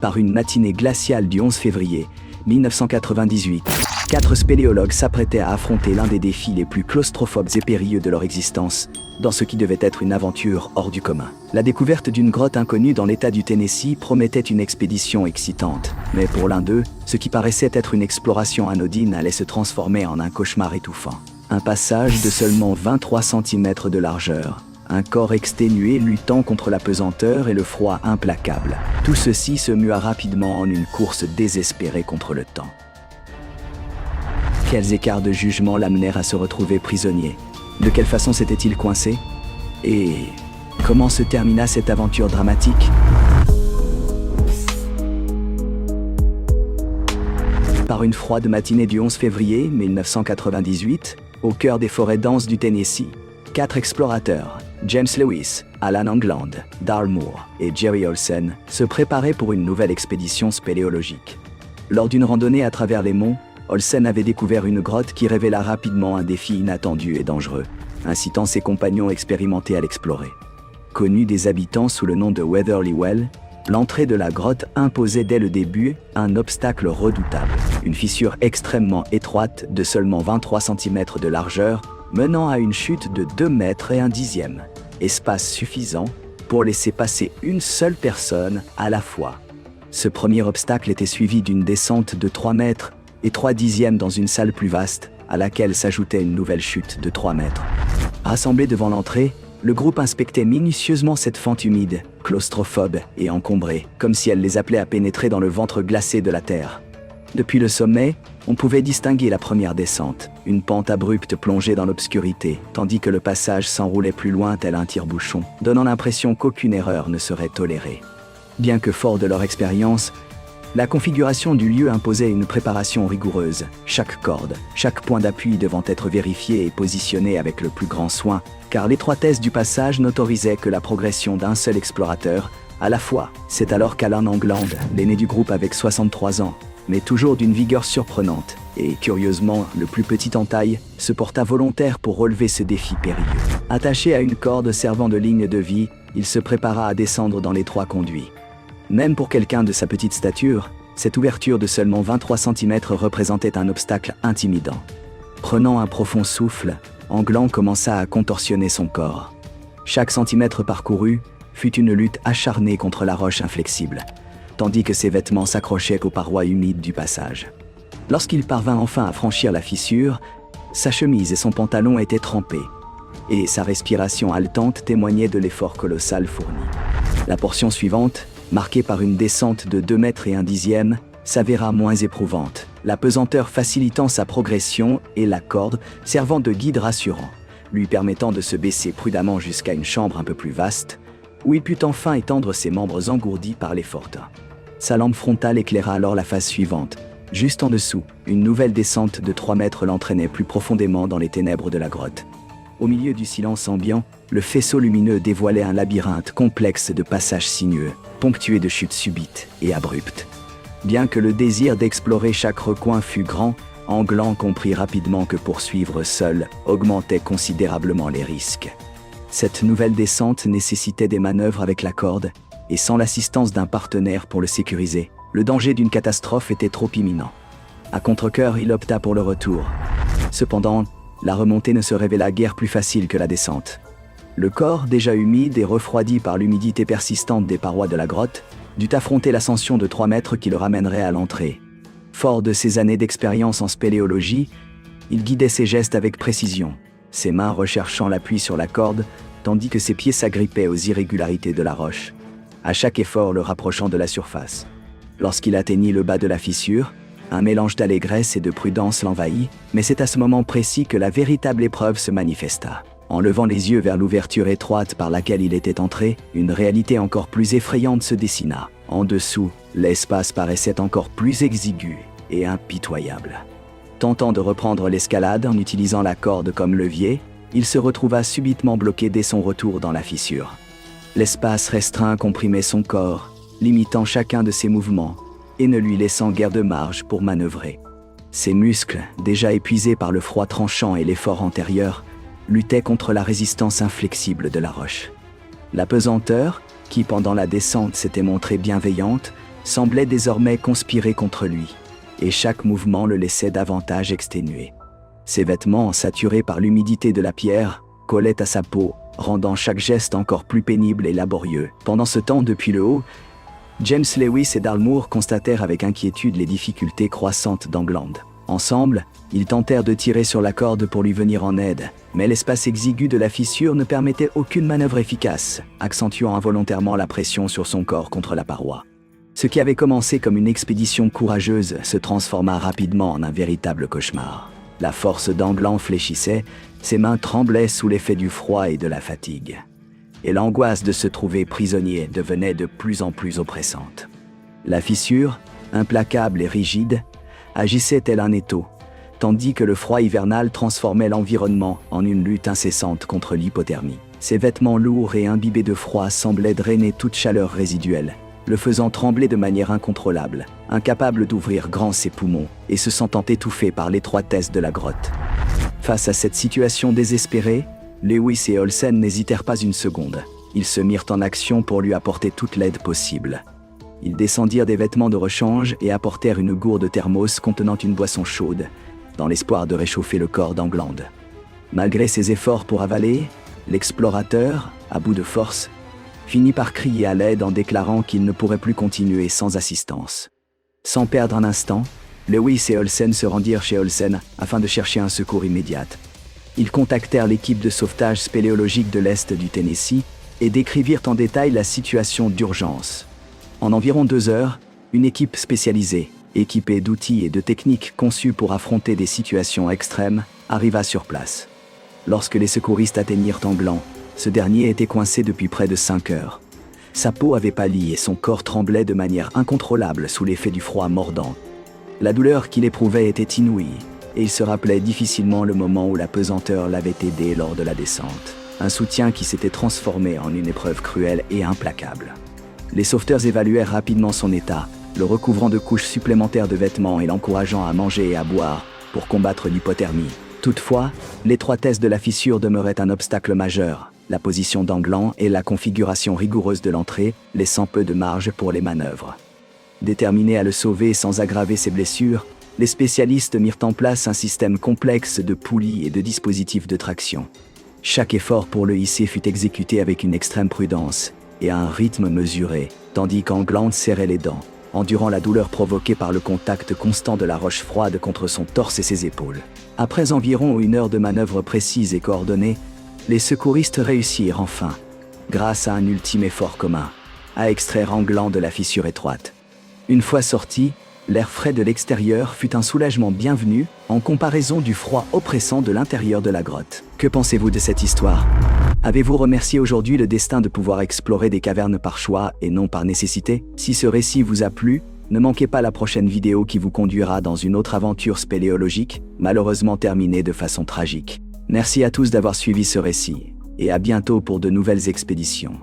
Par une matinée glaciale du 11 février 1998, 4 spéléologues s'apprêtaient à affronter l'un des défis les plus claustrophobes et périlleux de leur existence, dans ce qui devait être une aventure hors du commun. La découverte d'une grotte inconnue dans l'État du Tennessee promettait une expédition excitante, mais pour l'un d'eux, ce qui paraissait être une exploration anodine allait se transformer en un cauchemar étouffant. Un passage de seulement 23 cm de largeur. Un corps exténué luttant contre la pesanteur et le froid implacable. Tout ceci se mua rapidement en une course désespérée contre le temps. Quels écarts de jugement l'amenèrent à se retrouver prisonnier? De quelle façon s'était-il coincé? Et comment se termina cette aventure dramatique? Par une froide matinée du 11 février 1998, au cœur des forêts denses du Tennessee, 4 explorateurs, James Lewis, Alan England, Darl Moore et Jerry Olsen, se préparaient pour une nouvelle expédition spéléologique. Lors d'une randonnée à travers les monts, Olsen avait découvert une grotte qui révéla rapidement un défi inattendu et dangereux, incitant ses compagnons expérimentés à l'explorer. Connu des habitants sous le nom de Weatherly Well, l'entrée de la grotte imposait dès le début un obstacle redoutable, une fissure extrêmement étroite de seulement 23 cm de largeur, menant à une chute de 2 mètres et 1/10, espace suffisant pour laisser passer une seule personne à la fois. Ce premier obstacle était suivi d'une descente de 3 mètres et 3/10 dans une salle plus vaste, à laquelle s'ajoutait une nouvelle chute de 3 mètres. Rassemblés devant l'entrée, le groupe inspectait minutieusement cette fente humide, claustrophobe et encombrée, comme si elle les appelait à pénétrer dans le ventre glacé de la Terre. Depuis le sommet, on pouvait distinguer la première descente, une pente abrupte plongée dans l'obscurité, tandis que le passage s'enroulait plus loin tel un tire-bouchon, donnant l'impression qu'aucune erreur ne serait tolérée. Bien que forts de leur expérience, la configuration du lieu imposait une préparation rigoureuse, chaque corde, chaque point d'appui devant être vérifié et positionné avec le plus grand soin, car l'étroitesse du passage n'autorisait que la progression d'un seul explorateur à la fois. C'est alors qu'Alan England, l'aîné du groupe avec 63 ans, mais toujours d'une vigueur surprenante, et curieusement le plus petit en taille, se porta volontaire pour relever ce défi périlleux. Attaché à une corde servant de ligne de vie, il se prépara à descendre dans l'étroit conduit. Même pour quelqu'un de sa petite stature, cette ouverture de seulement 23 cm représentait un obstacle intimidant. Prenant un profond souffle, England commença à contorsionner son corps. Chaque centimètre parcouru fut une lutte acharnée contre la roche inflexible, tandis que ses vêtements s'accrochaient aux parois humides du passage. Lorsqu'il parvint enfin à franchir la fissure, sa chemise et son pantalon étaient trempés, et sa respiration haletante témoignait de l'effort colossal fourni. La portion suivante, marquée par une descente de 2 mètres et 1/10, s'avéra moins éprouvante, la pesanteur facilitant sa progression et la corde servant de guide rassurant, lui permettant de se baisser prudemment jusqu'à une chambre un peu plus vaste, où il put enfin étendre ses membres engourdis par l'effort. Sa lampe frontale éclaira alors la phase suivante. Juste en dessous, une nouvelle descente de 3 mètres l'entraînait plus profondément dans les ténèbres de la grotte. Au milieu du silence ambiant, le faisceau lumineux dévoilait un labyrinthe complexe de passages sinueux, ponctué de chutes subites et abruptes. Bien que le désir d'explorer chaque recoin fût grand, England comprit rapidement que poursuivre seul augmentait considérablement les risques. Cette nouvelle descente nécessitait des manœuvres avec la corde, et sans l'assistance d'un partenaire pour le sécuriser, le danger d'une catastrophe était trop imminent. À contre-cœur, il opta pour le retour. Cependant, la remontée ne se révéla guère plus facile que la descente. Le corps, déjà humide et refroidi par l'humidité persistante des parois de la grotte, dut affronter l'ascension de 3 mètres qui le ramènerait à l'entrée. Fort de ses années d'expérience en spéléologie, il guidait ses gestes avec précision, ses mains recherchant l'appui sur la corde, tandis que ses pieds s'agrippaient aux irrégularités de la roche, à chaque effort le rapprochant de la surface. Lorsqu'il atteignit le bas de la fissure, un mélange d'allégresse et de prudence l'envahit, mais c'est à ce moment précis que la véritable épreuve se manifesta. En levant les yeux vers l'ouverture étroite par laquelle il était entré, une réalité encore plus effrayante se dessina. En dessous, l'espace paraissait encore plus exigu et impitoyable. Tentant de reprendre l'escalade en utilisant la corde comme levier, il se retrouva subitement bloqué dès son retour dans la fissure. L'espace restreint comprimait son corps, limitant chacun de ses mouvements et ne lui laissant guère de marge pour manœuvrer. Ses muscles, déjà épuisés par le froid tranchant et l'effort antérieur, luttaient contre la résistance inflexible de la roche. La pesanteur, qui pendant la descente s'était montrée bienveillante, semblaient désormais conspirer contre lui, et chaque mouvement le laissait davantage exténué. Ses vêtements, saturés par l'humidité de la pierre, collaient à sa peau, rendant chaque geste encore plus pénible et laborieux. Pendant ce temps, depuis le haut, James Lewis et Dalmor constatèrent avec inquiétude les difficultés croissantes d'Angland. Ensemble, ils tentèrent de tirer sur la corde pour lui venir en aide, mais l'espace exigu de la fissure ne permettait aucune manœuvre efficace, accentuant involontairement la pression sur son corps contre la paroi. Ce qui avait commencé comme une expédition courageuse se transforma rapidement en un véritable cauchemar. La force d'Angland fléchissait, ses mains tremblaient sous l'effet du froid et de la fatigue. Et l'angoisse de se trouver prisonnier devenait de plus en plus oppressante. La fissure, implacable et rigide, agissait tel un étau, tandis que le froid hivernal transformait l'environnement en une lutte incessante contre l'hypothermie. Ses vêtements lourds et imbibés de froid semblaient drainer toute chaleur résiduelle, le faisant trembler de manière incontrôlable, incapable d'ouvrir grand ses poumons et se sentant étouffé par l'étroitesse de la grotte. Face à cette situation désespérée, Lewis et Olsen n'hésitèrent pas une seconde. Ils se mirent en action pour lui apporter toute l'aide possible. Ils descendirent des vêtements de rechange et apportèrent une gourde thermos contenant une boisson chaude, dans l'espoir de réchauffer le corps d'Angland. Malgré ses efforts pour avaler, l'explorateur, à bout de force, finit par crier à l'aide en déclarant qu'il ne pourrait plus continuer sans assistance. Sans perdre un instant, Lewis et Olsen se rendirent chez Olsen afin de chercher un secours immédiat. Ils contactèrent l'équipe de sauvetage spéléologique de l'Est du Tennessee et décrivirent en détail la situation d'urgence. En environ 2 heures, une équipe spécialisée, équipée d'outils et de techniques conçues pour affronter des situations extrêmes, arriva sur place. Lorsque les secouristes atteignirent Angland, ce dernier était coincé depuis près de 5 heures. Sa peau avait pâli et son corps tremblait de manière incontrôlable sous l'effet du froid mordant. La douleur qu'il éprouvait était inouïe, et il se rappelait difficilement le moment où la pesanteur l'avait aidé lors de la descente. Un soutien qui s'était transformé en une épreuve cruelle et implacable. Les sauveteurs évaluèrent rapidement son état, le recouvrant de couches supplémentaires de vêtements et l'encourageant à manger et à boire pour combattre l'hypothermie. Toutefois, l'étroitesse de la fissure demeurait un obstacle majeur, la position d'Angland et la configuration rigoureuse de l'entrée, laissant peu de marge pour les manœuvres. Déterminés à le sauver sans aggraver ses blessures, les spécialistes mirent en place un système complexe de poulies et de dispositifs de traction. Chaque effort pour le hisser fut exécuté avec une extrême prudence et à un rythme mesuré, tandis qu'Angland serrait les dents, endurant la douleur provoquée par le contact constant de la roche froide contre son torse et ses épaules. Après environ 1 heure de manœuvres précises et coordonnées, les secouristes réussirent enfin, grâce à un ultime effort commun, à extraire Angland de la fissure étroite. Une fois sorti, l'air frais de l'extérieur fut un soulagement bienvenu en comparaison du froid oppressant de l'intérieur de la grotte. Que pensez-vous de cette histoire ? Avez-vous remercié aujourd'hui le destin de pouvoir explorer des cavernes par choix et non par nécessité ? Si ce récit vous a plu, ne manquez pas la prochaine vidéo qui vous conduira dans une autre aventure spéléologique, malheureusement terminée de façon tragique. Merci à tous d'avoir suivi ce récit, et à bientôt pour de nouvelles expéditions.